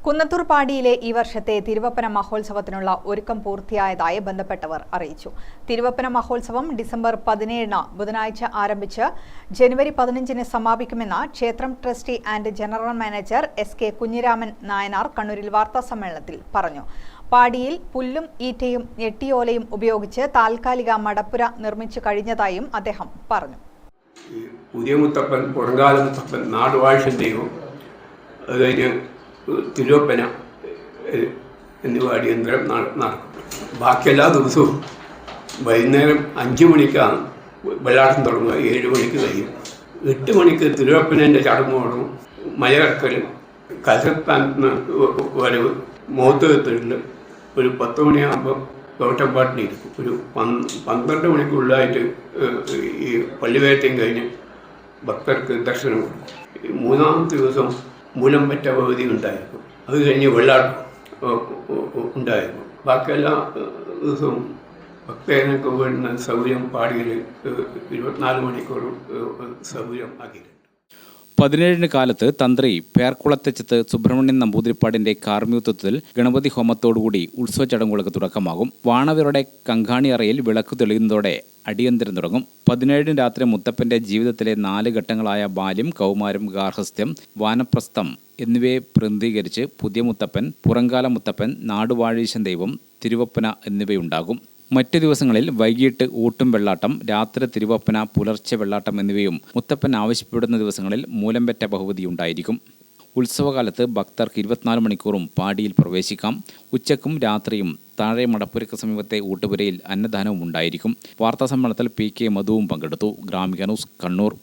കുന്നത്തൂർ പാടിയിലെ ഈ വർഷത്തെ തിരുവപ്പന മഹോത്സവത്തിനുള്ള ഒരുക്കം പൂർത്തിയായതായി ബന്ധപ്പെട്ടവർ അറിയിച്ചു. തിരുവപ്പന മഹോത്സവം ഡിസംബർ 17 ബുധനാഴ്ച ആരംഭിച്ച് ജനുവരി 15 സമാപിക്കുമെന്ന് ക്ഷേത്രം trustee and general manager SK Kunhiraman Nayanar കണ്ണൂരിൽ വാർത്താസമ്മേളനത്തിൽ പറഞ്ഞു. പാടിയിൽ പുല്ലും ഈറ്റയും ഞെട്ടിയോലയും ഉപയോഗിച്ച് താൽക്കാലിക മടപ്പുര നിർമ്മിച്ചു കഴിഞ്ഞതായും അദ്ദേഹം പറഞ്ഞു. പുതിയ മുത്തപ്പൻ, പുറങ്കാല മുത്തപ്പൻ, നാടുവാഴ്ച ദൈവം, അത് കഴിഞ്ഞ് തിരുവപ്പന എന്നിവ അടിയന്തരം നടക്കും. ബാക്കി എല്ലാ ദിവസവും വൈകുന്നേരം 5 മണിക്കാണ് വെള്ളാട്ടം തുടങ്ങുക. 7 മണിക്ക് കഴിയും. 8 മണിക്ക് തിരുവപ്പനൻ്റെ ചടങ്ങ് തുടങ്ങും. മലകറക്കൽ, കലത്താൻ വരവ്, മുഖത്ത് കെത്തിട്ടുണ്ട്. ഒരു 10 മണിയാകുമ്പോൾ തോട്ടപ്പാട്ടിനിരിക്കും. ഒരു 12 മണിക്കുള്ളിലായിട്ട് ഈ പള്ളിവേറ്റയും കഴിഞ്ഞ് ഭക്തർക്ക് ദർശനം കൊടുക്കും. 3-ാമത്തെ ദിവസം മൂലംപറ്റ ഭഗവതി ഉണ്ടായിരിക്കും. അത് കഴിഞ്ഞ് വെള്ളാട്ടം ഉണ്ടായിരിക്കും. ബാക്കി എല്ലാ ദിവസവും ഭക്തജനങ്ങൾക്ക് വേണ്ടുന്ന സൗകര്യം പാടിയിൽ 24 മണിക്കൂർ സൗകര്യം ആക്കിയിട്ടുണ്ട്. 17 കാലത്ത് തന്ത്രി പേർക്കുളത്തച്ചത്ത് സുബ്രഹ്മണ്യൻ നമ്പൂതിരിപ്പാടിന്റെ കാർമ്മികത്വത്തിൽ ഗണപതി ഹോമത്തോടുകൂടി ഉത്സവ ചടങ്ങുകൾക്ക് തുടക്കമാകും. വാണവരുടെ കങ്കാണി അറയിൽ വിളക്ക് തെളിയുന്നതോടെ അടിയന്തരം തുടങ്ങും. 17 രാത്രി മുത്തപ്പന്റെ ജീവിതത്തിലെ 4 ഘട്ടങ്ങളായ ബാല്യം, കൗമാരം, ഗാർഹസ്ഥ്യം, വാനപ്രസ്ഥം എന്നിവയെ പ്രതിനിധീകരിച്ച് പുതിയ മുത്തപ്പൻ, പുറങ്കാല മുത്തപ്പൻ, നാടുവാഴീശൻ ദൈവം, തിരുവപ്പന എന്നിവയുണ്ടാകും. മറ്റു ദിവസങ്ങളിൽ വൈകിട്ട് ഊട്ടും വെള്ളാട്ടം, രാത്രി തിരുവപ്പന, പുലർച്ചെ വെള്ളാട്ടം എന്നിവയും മുത്തപ്പൻ ആവശ്യപ്പെടുന്ന ദിവസങ്ങളിൽ മൂലംപെറ്റ ഭഗവതി ഉണ്ടായിരിക്കും. ഉത്സവകാലത്ത് ഭക്തർക്ക് 24 മണിക്കൂറും പാടിയിൽ പ്രവേശിക്കാം. ഉച്ചക്കും രാത്രിയും താഴെ മടപ്പുരയ്ക്ക് സമീപത്തെ ഊട്ടുപുരയിൽ അന്നദാനവും ഉണ്ടായിരിക്കും. വാർത്താസമ്മേളനത്തിൽ PK മധുവും പങ്കെടുത്തു. ഗ്രാമിക ന്യൂസ്, കണ്ണൂർ.